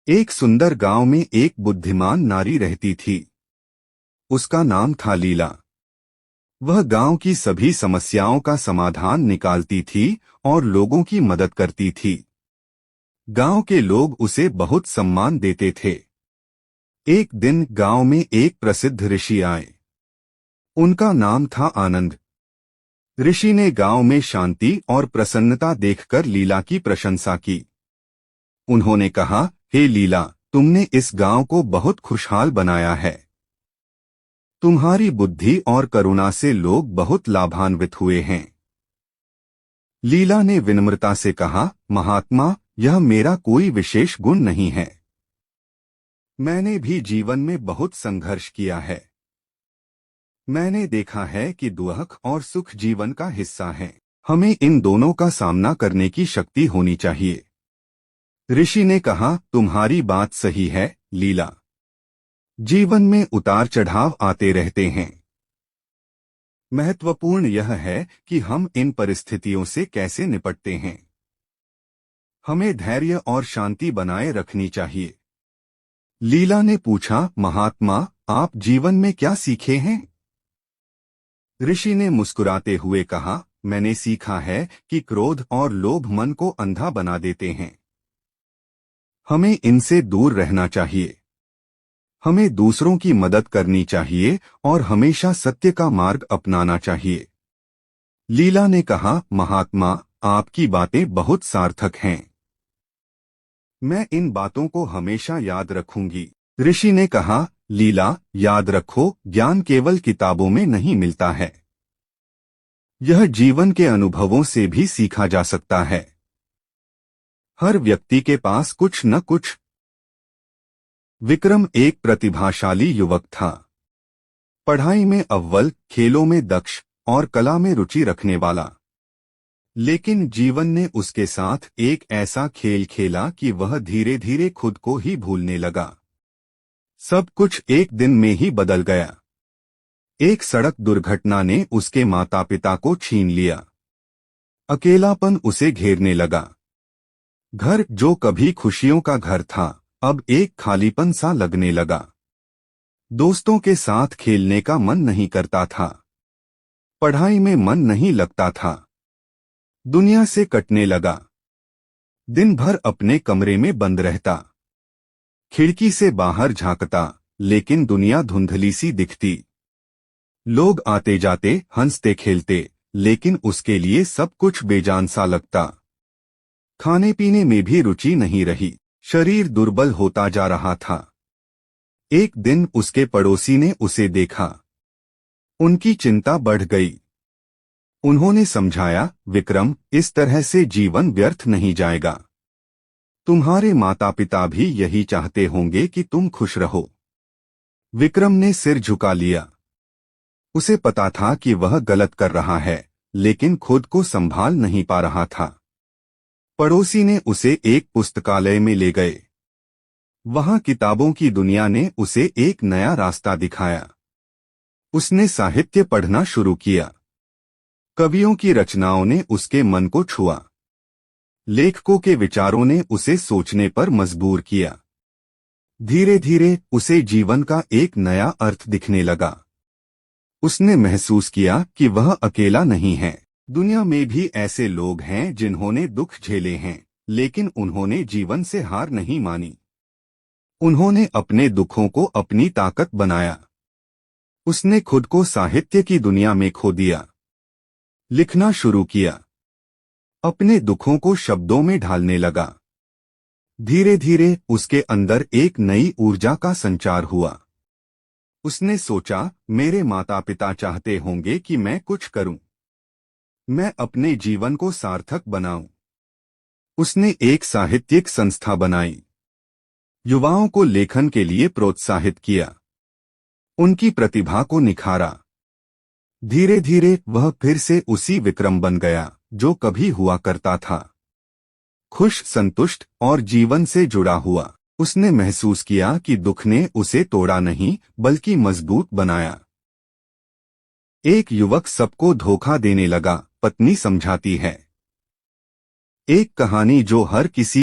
एक सुंदर गांव में एक बुद्धिमान नारी रहती थी। उसका नाम था लीला। वह गांव की सभी समस्याओं का समाधान निकालती थी और लोगों की मदद करती थी। गांव के लोग उसे बहुत सम्मान देते थे। एक दिन गांव में एक प्रसिद्ध ऋषि आए। उनका नाम था आनंद। ऋषि ने गांव में शांति और प्रसन्नता देखकर लीला की प्रशंसा की। उन्होंने कहा, हे लीला, तुमने इस गांव को बहुत खुशहाल बनाया है। तुम्हारी बुद्धि और करुणा से लोग बहुत लाभान्वित हुए हैं। लीला ने विनम्रता से कहा, महात्मा, यह मेरा कोई विशेष गुण नहीं है। मैंने भी जीवन में बहुत संघर्ष किया है। मैंने देखा है कि दुख और सुख जीवन का हिस्सा है। हमें इन दोनों का सामना करने की शक्ति होनी चाहिए। ऋषि ने कहा, तुम्हारी बात सही है लीला। जीवन में उतार चढ़ाव आते रहते हैं। महत्वपूर्ण यह है कि हम इन परिस्थितियों से कैसे निपटते हैं। हमें धैर्य और शांति बनाए रखनी चाहिए। लीला ने पूछा, महात्मा, आप जीवन में क्या सीखे हैं? ऋषि ने मुस्कुराते हुए कहा, मैंने सीखा है कि क्रोध और लोभ मन को अंधा बना देते हैं। हमें इनसे दूर रहना चाहिए। हमें दूसरों की मदद करनी चाहिए और हमेशा सत्य का मार्ग अपनाना चाहिए। लीला ने कहा, महात्मा, आपकी बातें बहुत सार्थक हैं। मैं इन बातों को हमेशा याद रखूंगी। ऋषि ने कहा, लीला, याद रखो, ज्ञान केवल किताबों में नहीं मिलता है। यह जीवन के अनुभवों से भी सीखा जा सकता है। हर व्यक्ति के पास कुछ न कुछ। विक्रम एक प्रतिभाशाली युवक था। पढ़ाई में अव्वल, खेलों में दक्ष और कला में रुचि रखने वाला। लेकिन जीवन ने उसके साथ एक ऐसा खेल खेला कि वह धीरे धीरे खुद को ही भूलने लगा। सब कुछ एक दिन में ही बदल गया। एक सड़क दुर्घटना ने उसके माता पिता को छीन लिया। अकेलापन उसे घेरने लगा। घर जो कभी खुशियों का घर था, अब एक खालीपन सा लगने लगा। दोस्तों के साथ खेलने का मन नहीं करता था। पढ़ाई में मन नहीं लगता था। दुनिया से कटने लगा। दिन भर अपने कमरे में बंद रहता। खिड़की से बाहर झांकता, लेकिन दुनिया धुंधली सी दिखती। लोग आते जाते, हंसते खेलते, लेकिन उसके लिए सब कुछ बेजान सा लगता। खाने पीने में भी रुचि नहीं रही। शरीर दुर्बल होता जा रहा था। एक दिन उसके पड़ोसी ने उसे देखा। उनकी चिंता बढ़ गई। उन्होंने समझाया, विक्रम, इस तरह से जीवन व्यर्थ नहीं जाएगा। तुम्हारे माता पिता भी यही चाहते होंगे कि तुम खुश रहो। विक्रम ने सिर झुका लिया। उसे पता था कि वह गलत कर रहा है, लेकिन खुद को संभाल नहीं पा रहा था। पड़ोसी ने उसे एक पुस्तकालय में ले गए। वहां किताबों की दुनिया ने उसे एक नया रास्ता दिखाया। उसने साहित्य पढ़ना शुरू किया। कवियों की रचनाओं ने उसके मन को छुआ। लेखकों के विचारों ने उसे सोचने पर मजबूर किया। धीरे धीरे उसे जीवन का एक नया अर्थ दिखने लगा। उसने महसूस किया कि वह अकेला नहीं है। दुनिया में भी ऐसे लोग हैं जिन्होंने दुख झेले हैं, लेकिन उन्होंने जीवन से हार नहीं मानी। उन्होंने अपने दुखों को अपनी ताकत बनाया। उसने खुद को साहित्य की दुनिया में खो दिया। लिखना शुरू किया। अपने दुखों को शब्दों में ढालने लगा। धीरे धीरे उसके अंदर एक नई ऊर्जा का संचार हुआ। उसने सोचा, मेरे माता पिता चाहते होंगे कि मैं कुछ करूं। मैं अपने जीवन को सार्थक बनाऊं। उसने एक साहित्यिक संस्था बनाई। युवाओं को लेखन के लिए प्रोत्साहित किया। उनकी प्रतिभा को निखारा। धीरे धीरे वह फिर से उसी विक्रम बन गया जो कभी हुआ करता था। खुश, संतुष्ट और जीवन से जुड़ा हुआ। उसने महसूस किया कि दुख ने उसे तोड़ा नहीं, बल्कि मजबूत बनाया। एक युवक सबको धोखा देने लगा, पत्नी समझाती है। एक कहानी जो हर किसी